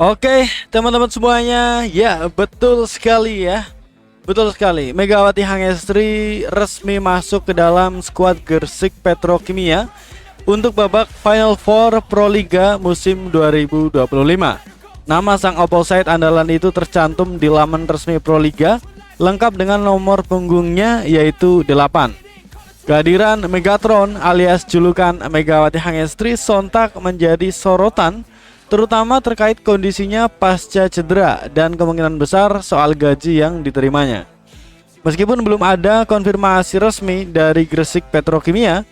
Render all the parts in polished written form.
Oke, teman-teman semuanya, ya betul sekali ya. Betul sekali, Megawati Hangestri resmi masuk ke dalam skuad Gersik Petrokimia untuk babak Final Four Proliga musim 2025. Nama sang opposite andalan itu tercantum di laman resmi Proliga, lengkap dengan nomor punggungnya yaitu 8. Kehadiran Megatron alias julukan Megawati Hangestri sontak menjadi sorotan, terutama terkait kondisinya pasca cedera dan kemungkinan besar soal gaji yang diterimanya. Meskipun belum ada konfirmasi resmi dari Gresik Petrokimia,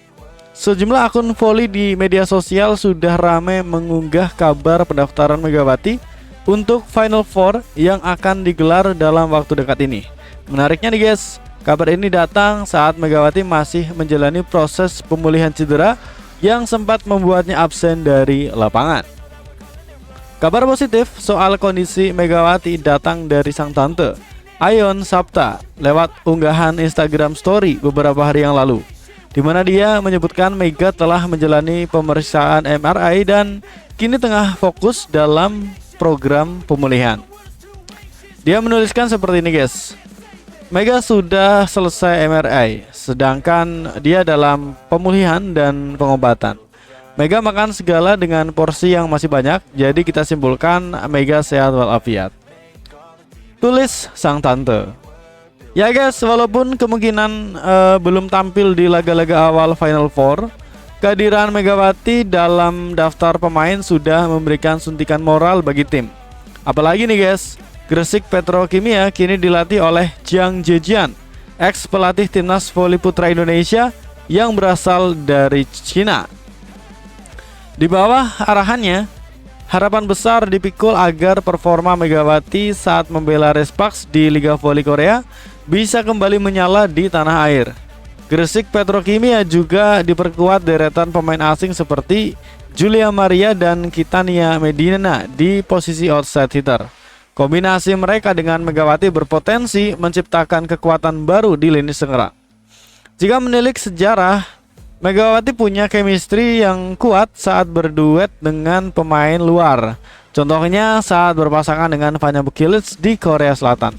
sejumlah akun voli di media sosial sudah ramai mengunggah kabar pendaftaran Megawati untuk Final Four yang akan digelar dalam waktu dekat ini. Menariknya nih guys, kabar ini datang saat Megawati masih menjalani proses pemulihan cedera yang sempat membuatnya absen dari lapangan. Kabar positif soal kondisi Megawati datang dari sang tante, Ayon Sapta, lewat unggahan Instagram Story beberapa hari yang lalu, di mana dia menyebutkan Mega telah menjalani pemeriksaan MRI dan kini tengah fokus dalam program pemulihan. Dia menuliskan seperti ini guys, Mega sudah selesai MRI, sedangkan dia dalam pemulihan dan pengobatan. Mega makan segala dengan porsi yang masih banyak, jadi kita simpulkan Mega sehat walafiat. Tulis sang tante. Ya guys, walaupun kemungkinan belum tampil di laga-laga awal Final Four, kehadiran Megawati dalam daftar pemain sudah memberikan suntikan moral bagi tim. Apalagi nih guys, Gresik Petrokimia kini dilatih oleh Jiang Zhejian, ex pelatih timnas voli putra Indonesia yang berasal dari Cina. Di bawah arahannya, harapan besar dipikul agar performa Megawati saat membela Respax di Liga Voli Korea bisa kembali menyala di tanah air. Gresik Petrokimia juga diperkuat deretan pemain asing seperti Julia Maria dan Kitania Medina di posisi outside hitter. Kombinasi mereka dengan Megawati berpotensi menciptakan kekuatan baru di lini serang. Jika menilik sejarah, Megawati punya chemistry yang kuat saat berduet dengan pemain luar. Contohnya saat berpasangan dengan Vanya Bukilic di Korea Selatan.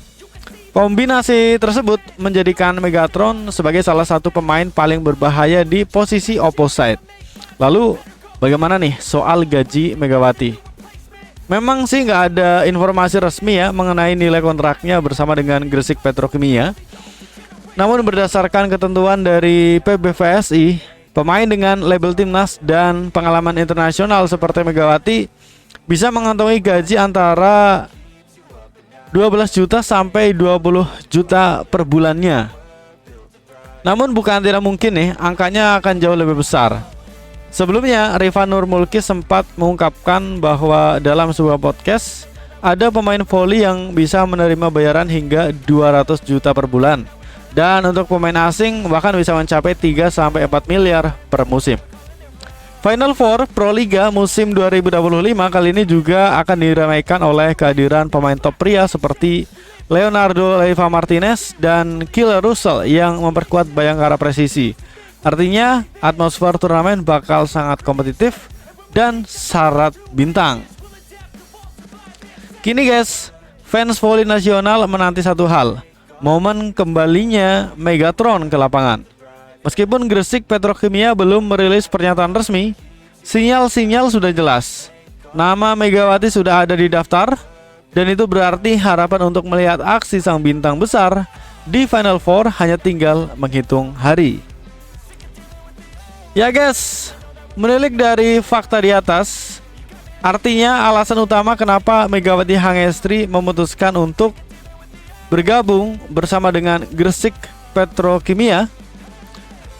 Kombinasi tersebut menjadikan Megatron sebagai salah satu pemain paling berbahaya di posisi opposite. Lalu bagaimana nih soal gaji Megawati? Memang sih nggak ada informasi resmi ya mengenai nilai kontraknya bersama dengan Gresik Petrokimia. Namun berdasarkan ketentuan dari PBVSI, pemain dengan label timnas dan pengalaman internasional seperti Megawati bisa mengantongi gaji antara 12 juta sampai 20 juta per bulannya. Namun bukan tidak mungkin nih, angkanya akan jauh lebih besar. Sebelumnya, Rifa Nurmulki sempat mengungkapkan bahwa dalam sebuah podcast ada pemain voli yang bisa menerima bayaran hingga 200 juta per bulan. Dan untuk pemain asing bahkan bisa mencapai 3-4 miliar per musim. Final Four Proliga musim 2025 kali ini juga akan diramaikan oleh kehadiran pemain top pria seperti Leonardo Leiva Martinez dan Killer Russell yang memperkuat Bayangkara Presisi. Artinya atmosfer turnamen bakal sangat kompetitif dan syarat bintang. Kini guys, fans voli nasional menanti satu hal, momen kembalinya Megatron ke lapangan. Meskipun Gresik Petrokimia belum merilis pernyataan resmi, sinyal-sinyal sudah jelas. Nama Megawati sudah ada di daftar, dan itu berarti harapan untuk melihat aksi sang bintang besar di Final Four hanya tinggal menghitung hari. Ya guys, menilik dari fakta di atas, artinya alasan utama kenapa Megawati Hangestri memutuskan untuk bergabung bersama dengan Gresik Petrokimia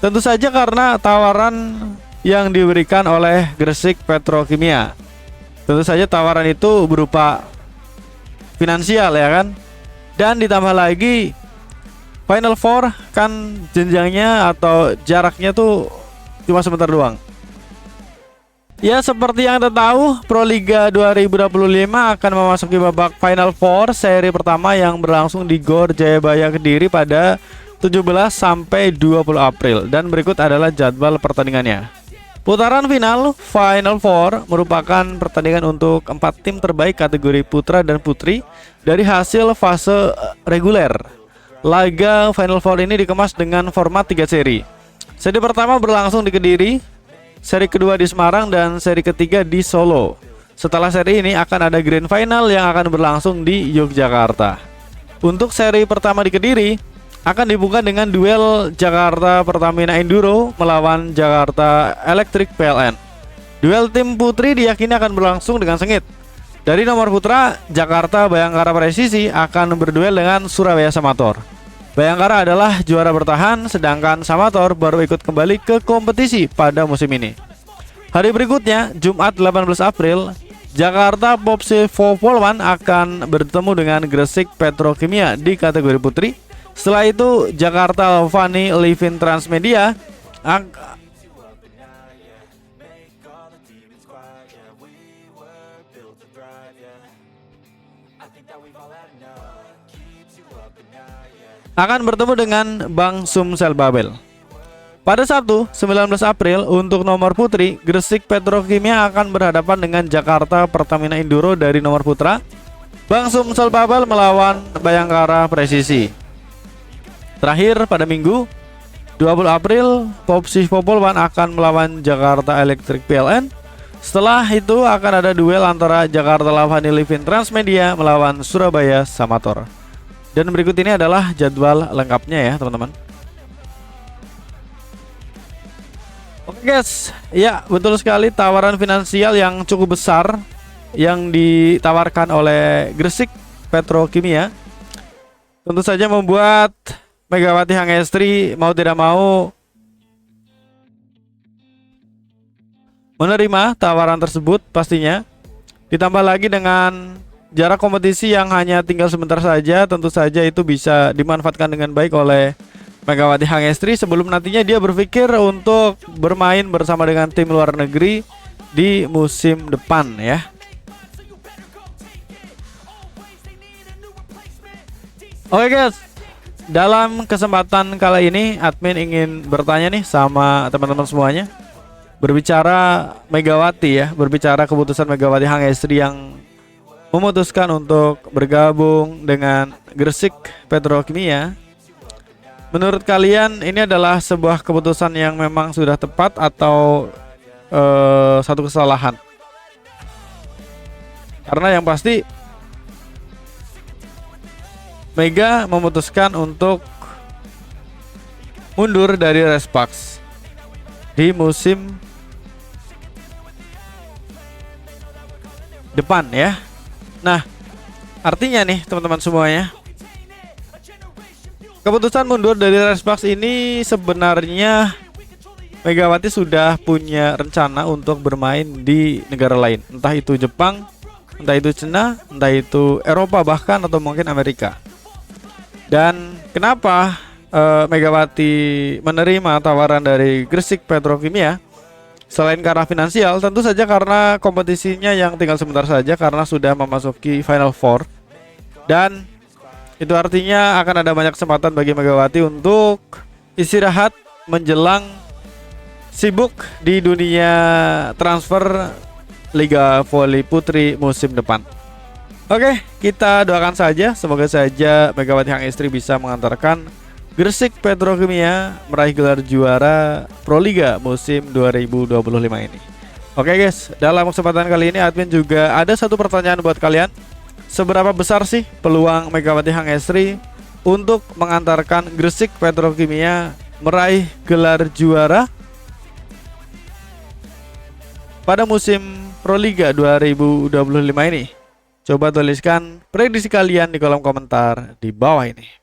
tentu saja karena tawaran yang diberikan oleh Gresik Petrokimia. Tentu saja tawaran itu berupa finansial ya kan. Dan ditambah lagi Final Four kan jenjangnya atau jaraknya tuh cuma sebentar doang. Ya seperti yang kita tahu, Proliga 2025 akan memasuki babak Final Four seri pertama yang berlangsung di Gor Jayabaya Kediri pada 17 sampai 20 April. Dan berikut adalah jadwal pertandingannya. Putaran final Final Four merupakan pertandingan untuk 4 tim terbaik kategori putra dan putri dari hasil fase reguler. Laga Final Four ini dikemas dengan format 3 seri. Seri pertama berlangsung di Kediri, seri kedua di Semarang, dan seri ketiga di Solo. Setelah seri ini akan ada grand final yang akan berlangsung di Yogyakarta. Untuk seri pertama di Kediri akan dibuka dengan duel Jakarta Pertamina Enduro melawan Jakarta Electric PLN. Duel tim putri diyakini akan berlangsung dengan sengit. Dari nomor putra, Jakarta Bayangkara Presisi akan berduel dengan Surabaya Samator. Bayangkara adalah juara bertahan, sedangkan Samator baru ikut kembali ke kompetisi pada musim ini. Hari berikutnya, Jumat 18 April, Jakarta Popsi Popolwan akan bertemu dengan Gresik Petrokimia di kategori putri. Setelah itu Jakarta Alvani Livin Transmedia akan bertemu dengan Bang Sumsel Babel. Pada Sabtu 19 April untuk nomor putri, Gresik Petrokimia akan berhadapan dengan Jakarta Pertamina Enduro dari nomor putra. Bang Sumsel Babel melawan Bayangkara Presisi. Terakhir pada Minggu 20 April, Popsi Popolwan akan melawan Jakarta Electric PLN. Setelah itu akan ada duel antara Jakarta Lavani Livin Transmedia melawan Surabaya Samator. Dan berikut ini adalah jadwal lengkapnya ya teman-teman. Oke guys, ya betul sekali tawaran finansial yang cukup besar yang ditawarkan oleh Gresik Petrokimia tentu saja membuat Megawati Hangestri mau tidak mau menerima tawaran tersebut pastinya. Ditambah lagi dengan jarak kompetisi yang hanya tinggal sebentar saja, tentu saja itu bisa dimanfaatkan dengan baik oleh Megawati Hangestri sebelum nantinya dia berpikir untuk bermain bersama dengan tim luar negeri di musim depan ya. Oke guys, dalam kesempatan kali ini admin ingin bertanya nih sama teman-teman semuanya. Berbicara Megawati ya, berbicara keputusan Megawati Hangestri yang memutuskan untuk bergabung dengan Gresik Petrokimia. Menurut kalian ini adalah sebuah keputusan yang memang sudah tepat atau satu kesalahan? Karena yang pasti Mega memutuskan untuk mundur dari Respax di musim depan ya. Nah, artinya nih teman-teman semuanya, keputusan mundur dari Respax ini sebenarnya Megawati sudah punya rencana untuk bermain di negara lain, entah itu Jepang, entah itu Cina, entah itu Eropa bahkan atau mungkin Amerika. Dan kenapa Megawati menerima tawaran dari Gresik Petrokimia? Selain karena finansial, tentu saja karena kompetisinya yang tinggal sebentar saja karena sudah memasuki Final Four. Dan itu artinya akan ada banyak kesempatan bagi Megawati untuk istirahat menjelang sibuk di dunia transfer Liga Voli Putri musim depan. Oke, kita doakan saja, semoga saja Megawati Hangestri bisa mengantarkan Gresik Petrokimia meraih gelar juara Proliga musim 2025 ini. Oke guys, dalam kesempatan kali ini admin juga ada satu pertanyaan buat kalian. Seberapa besar sih peluang Megawati Hangestri untuk mengantarkan Gresik Petrokimia meraih gelar juara pada musim Proliga 2025 ini? Coba tuliskan prediksi kalian di kolom komentar di bawah ini.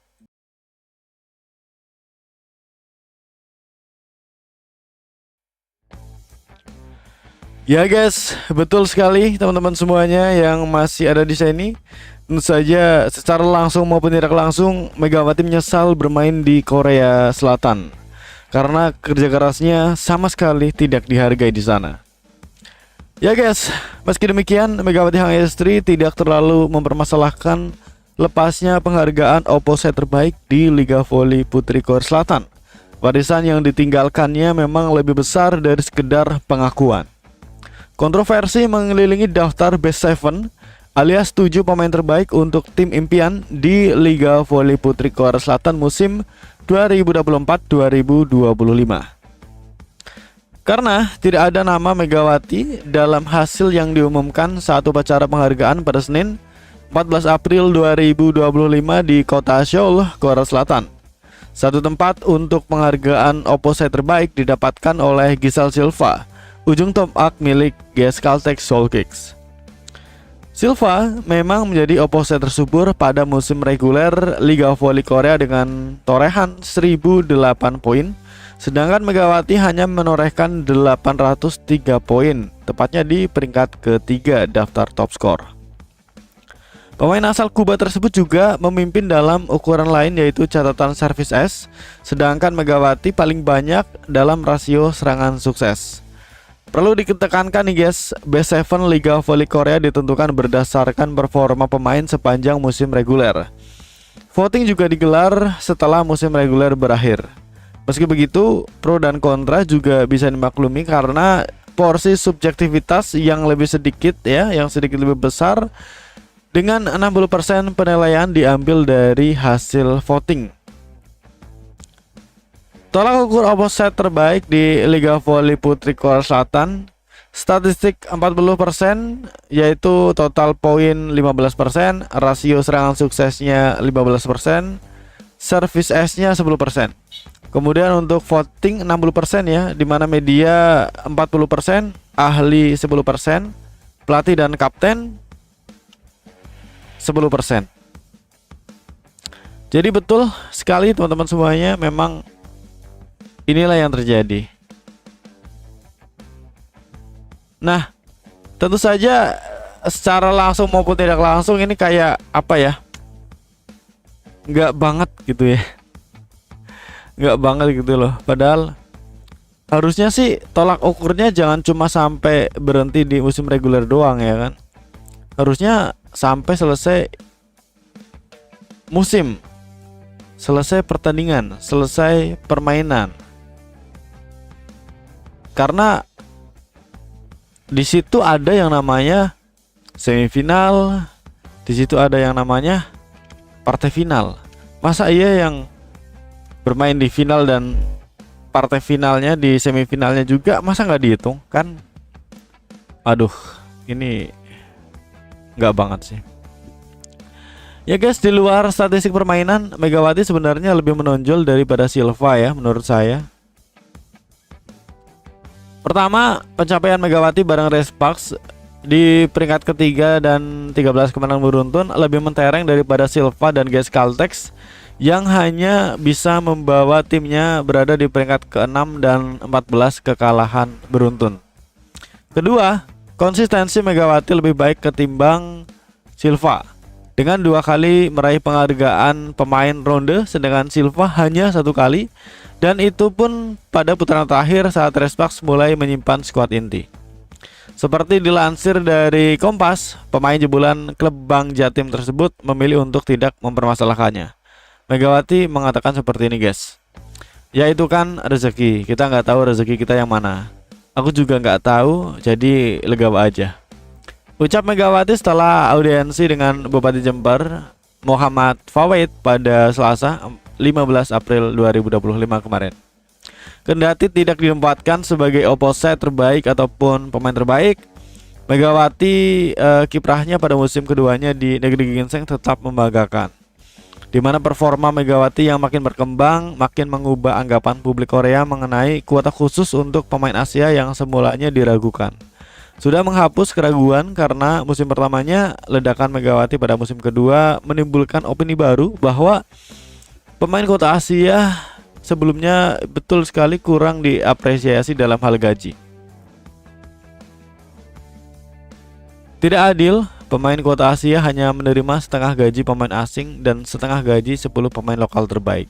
Ya guys, betul sekali teman-teman semuanya yang masih ada di sini. Tentu saja secara langsung maupun tidak langsung Megawati menyesal bermain di Korea Selatan karena kerja kerasnya sama sekali tidak dihargai di sana. Ya guys, meski demikian Megawati Hangestri tidak terlalu mempermasalahkan lepasnya penghargaan opposite terbaik di Liga Voli Putri Korea Selatan. Warisan yang ditinggalkannya memang lebih besar dari sekedar pengakuan. Kontroversi mengelilingi daftar Best Seven alias 7 pemain terbaik untuk tim impian di Liga Voli Putri Korea Selatan musim 2024-2025. Karena tidak ada nama Megawati dalam hasil yang diumumkan saat upacara penghargaan pada Senin 14 April 2025 di kota Seoul, Korea Selatan. Satu tempat untuk penghargaan opposite terbaik didapatkan oleh Giselle Silva, ujung top up milik GS Caltex Seoul Kicks. Silva memang menjadi opposite tersubur pada musim reguler Liga Voli Korea dengan torehan 1008 poin. Sedangkan Megawati hanya menorehkan 803 poin, tepatnya di peringkat ketiga daftar top skor. Pemain asal Kuba tersebut juga memimpin dalam ukuran lain yaitu catatan servis S, sedangkan Megawati paling banyak dalam rasio serangan sukses. Perlu ditekankan nih guys, Best Seven Liga Voli Korea ditentukan berdasarkan performa pemain sepanjang musim reguler. Voting juga digelar setelah musim reguler berakhir. Meski begitu, pro dan kontra juga bisa dimaklumi karena porsi subjektivitas yang lebih sedikit ya, yang sedikit lebih besar dengan 60% penilaian diambil dari hasil voting. Tolak ukur opposite terbaik di Liga Voli Putri Korea Selatan, statistik 40% yaitu total poin 15%, rasio serangan suksesnya 15%, service S-nya 10%. Kemudian untuk voting 60% ya, dimana media 40%, ahli 10%, pelatih dan kapten 10%. Jadi betul sekali teman-teman semuanya, memang inilah yang terjadi. Nah, tentu saja secara langsung maupun tidak langsung ini kayak apa ya, nggak banget gitu ya, nggak banget gitu loh. Padahal harusnya sih tolak ukurnya jangan cuma sampai berhenti di musim reguler doang ya kan. Harusnya sampai selesai musim, selesai pertandingan, selesai permainan. Karena di situ ada yang namanya semifinal, di situ ada yang namanya partai final. Masa iya yang bermain di final dan partai finalnya di semifinalnya juga masa nggak dihitung kan? Aduh, ini nggak banget sih. Ya guys, di luar statistik permainan, Megawati sebenarnya lebih menonjol daripada Silva ya menurut saya. Pertama, pencapaian Megawati bareng Respax di peringkat ketiga dan 13 kemenangan beruntun lebih mentereng daripada Silva dan GS Caltex yang hanya bisa membawa timnya berada di peringkat ke-6 dan 14 kekalahan beruntun. Kedua, konsistensi Megawati lebih baik ketimbang Silva dengan 2 kali meraih penghargaan pemain ronde, sedangkan Silva hanya 1 kali, dan itu pun pada putaran terakhir saat Respax mulai menyimpan skuad inti. Seperti dilansir dari Kompas, pemain jebolan klub Bank Jatim tersebut memilih untuk tidak mempermasalahkannya. Megawati mengatakan seperti ini guys, ya itu kan rezeki, kita nggak tahu rezeki kita yang mana. Aku juga nggak tahu, jadi legawa aja, ucap Megawati setelah audiensi dengan Bupati Jember Muhammad Fawait pada Selasa 15 April 2025 kemarin. Kendati tidak ditempatkan sebagai opposite terbaik ataupun pemain terbaik, Megawati kiprahnya pada musim keduanya di negeri ginseng tetap membanggakan, di mana performa Megawati yang makin berkembang makin mengubah anggapan publik Korea mengenai kuota khusus untuk pemain Asia yang semulanya diragukan. Sudah menghapus keraguan karena musim pertamanya ledakan Megawati pada musim kedua menimbulkan opini baru bahwa pemain kota Asia sebelumnya betul sekali kurang diapresiasi dalam hal gaji. Tidak adil, pemain kota Asia hanya menerima setengah gaji pemain asing dan setengah gaji 10 pemain lokal terbaik.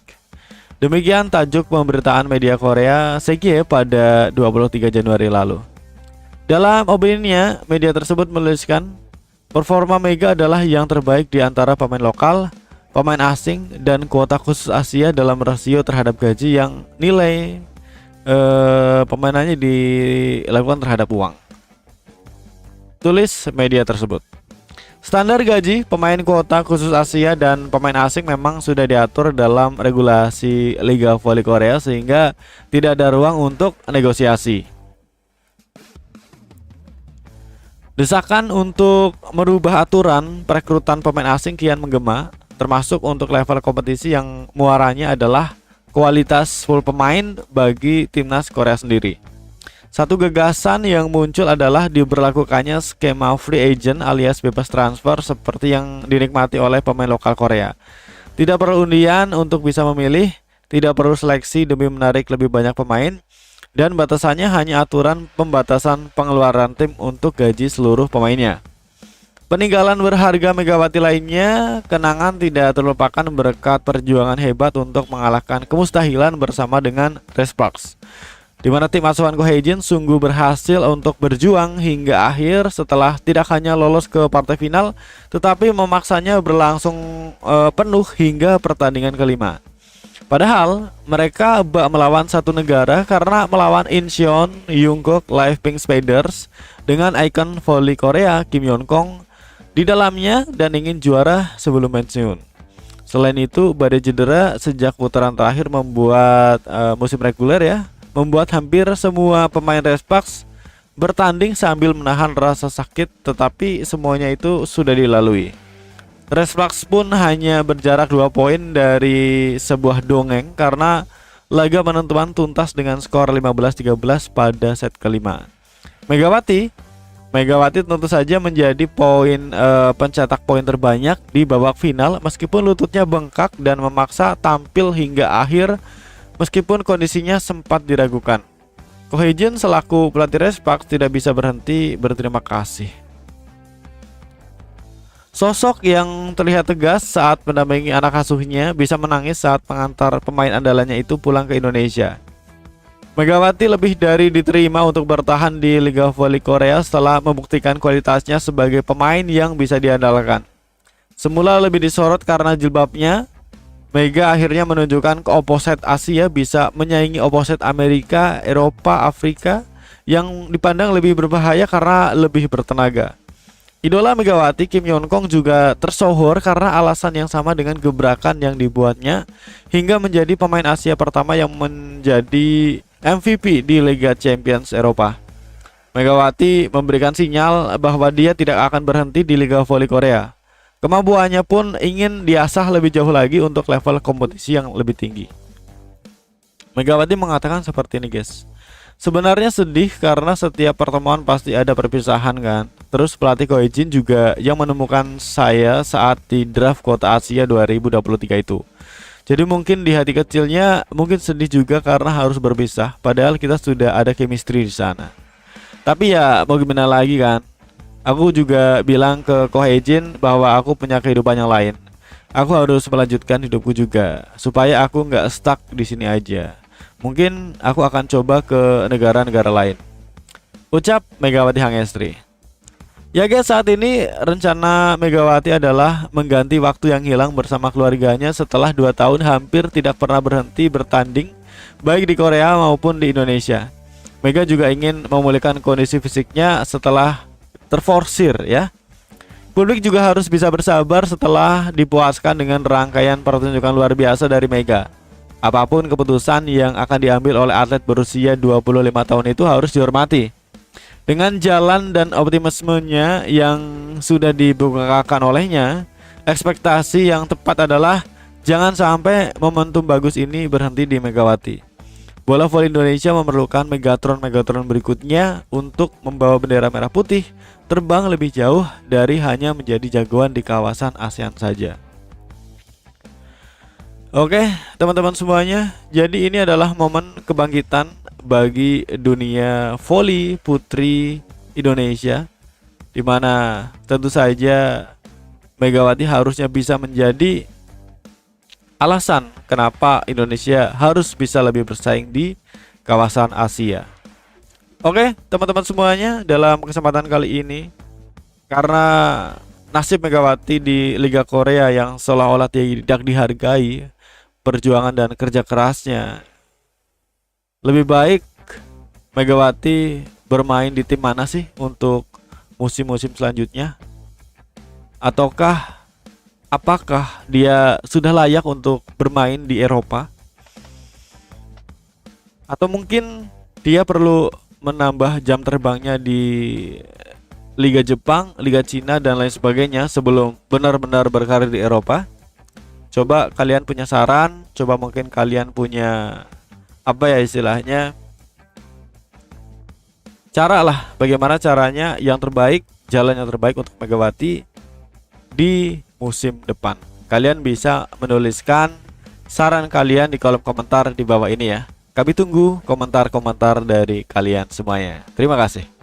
Demikian tajuk pemberitaan media Korea Segye pada 23 Januari lalu. Dalam opininya, media tersebut menuliskan performa Mega adalah yang terbaik di antara pemain lokal, pemain asing dan kuota khusus Asia dalam rasio terhadap gaji yang nilai pemainannya dilakukan terhadap uang. Tulis media tersebut. Standar gaji pemain kuota khusus Asia dan pemain asing memang sudah diatur dalam regulasi Liga Voli Korea sehingga tidak ada ruang untuk negosiasi. Desakan untuk merubah aturan perekrutan pemain asing kian menggema, termasuk untuk level kompetisi yang muaranya adalah kualitas full pemain bagi timnas Korea sendiri. Satu gagasan yang muncul adalah diberlakukannya skema free agent alias bebas transfer seperti yang dinikmati oleh pemain lokal Korea. Tidak perlu undian untuk bisa memilih, tidak perlu seleksi demi menarik lebih banyak pemain, dan batasannya hanya aturan pembatasan pengeluaran tim untuk gaji seluruh pemainnya. Peninggalan berharga Megawati lainnya, kenangan tidak terlupakan berkat perjuangan hebat untuk mengalahkan kemustahilan bersama dengan Red Sparks, di mana tim asuhan Ko Hae-jin sungguh berhasil untuk berjuang hingga akhir setelah tidak hanya lolos ke partai final, tetapi memaksanya berlangsung penuh hingga pertandingan kelima. Padahal mereka bak melawan satu negara karena melawan Incheon Jungkook Live Pink Spiders dengan ikon voli Korea Kim Yeon-kong di dalamnya dan ingin juara sebelum pensiun. Selain itu, badai cedera sejak putaran terakhir membuat musim reguler ya, membuat hampir semua pemain Red Sparks bertanding sambil menahan rasa sakit, tetapi semuanya itu sudah dilalui. Red Sparks pun hanya berjarak 2 poin dari sebuah dongeng karena laga penentuan tuntas dengan skor 15-13 pada set kelima. Megawati tentu saja menjadi pencetak poin terbanyak di babak final meskipun lututnya bengkak dan memaksa tampil hingga akhir meskipun kondisinya sempat diragukan. Ko Hae-jin selaku pelatih Red Sparks tidak bisa berhenti berterima kasih. Sosok yang terlihat tegas saat mendampingi anak asuhnya bisa menangis saat mengantar pemain andalannya itu pulang ke Indonesia. Megawati lebih dari diterima untuk bertahan di Liga Voli Korea setelah membuktikan kualitasnya sebagai pemain yang bisa diandalkan. Semula lebih disorot karena jilbabnya, Mega akhirnya menunjukkan ke opposite Asia bisa menyaingi opposite Amerika, Eropa, Afrika yang dipandang lebih berbahaya karena lebih bertenaga. Idola Megawati Kim Yeon-kong juga tersohor karena alasan yang sama dengan gebrakan yang dibuatnya hingga menjadi pemain Asia pertama yang menjadi MVP di Liga Champions Eropa. Megawati memberikan sinyal bahwa dia tidak akan berhenti di Liga Voli Korea. Kemampuannya pun ingin diasah lebih jauh lagi untuk level kompetisi yang lebih tinggi. Megawati mengatakan seperti ini, guys. Sebenarnya sedih karena setiap pertemuan pasti ada perpisahan kan. Terus pelatih Ko Hae-jin juga yang menemukan saya saat di draft Kota Asia 2023 itu. Jadi mungkin di hati kecilnya mungkin sedih juga karena harus berpisah, padahal kita sudah ada chemistry di sana. Tapi ya mau gimana lagi kan? Aku juga bilang ke Ko Hae-jin bahwa aku punya kehidupan yang lain. Aku harus melanjutkan hidupku juga supaya aku nggak stuck di sini aja. Mungkin aku akan coba ke negara-negara lain. Ucap Megawati Hangestri. Ya guys, saat ini rencana Megawati adalah mengganti waktu yang hilang bersama keluarganya setelah 2 tahun hampir tidak pernah berhenti bertanding baik di Korea maupun di Indonesia. Mega juga ingin memulihkan kondisi fisiknya setelah terforsir ya. Publik juga harus bisa bersabar setelah dipuaskan dengan rangkaian pertunjukan luar biasa dari Mega. Apapun keputusan yang akan diambil oleh atlet berusia 25 tahun itu harus dihormati. Dengan jalan dan optimismenya yang sudah dibukakan olehnya, ekspektasi yang tepat adalah jangan sampai momentum bagus ini berhenti di Megawati. Bola voli Indonesia memerlukan Megatron berikutnya untuk membawa bendera merah putih terbang lebih jauh dari hanya menjadi jagoan di kawasan ASEAN saja. Oke, teman-teman semuanya, jadi ini adalah momen kebangkitan bagi dunia voli putri Indonesia, di mana tentu saja Megawati harusnya bisa menjadi alasan kenapa Indonesia harus bisa lebih bersaing di kawasan Asia. Oke, teman-teman semuanya, dalam kesempatan kali ini, karena nasib Megawati di Liga Korea yang seolah-olah tidak dihargai perjuangan dan kerja kerasnya. Lebih baik Megawati bermain di tim mana sih untuk musim-musim selanjutnya? Ataukah apakah dia sudah layak untuk bermain di Eropa? Atau mungkin dia perlu menambah jam terbangnya di Liga Jepang, Liga Cina dan lain sebagainya sebelum benar-benar berkarir di Eropa? Coba kalian punya saran, coba mungkin kalian punya apa ya istilahnya, cara lah, bagaimana caranya yang terbaik, jalan yang terbaik untuk Megawati di musim depan. Kalian bisa menuliskan saran kalian di kolom komentar di bawah ini ya. Kami tunggu komentar-komentar dari kalian semuanya. Terima kasih.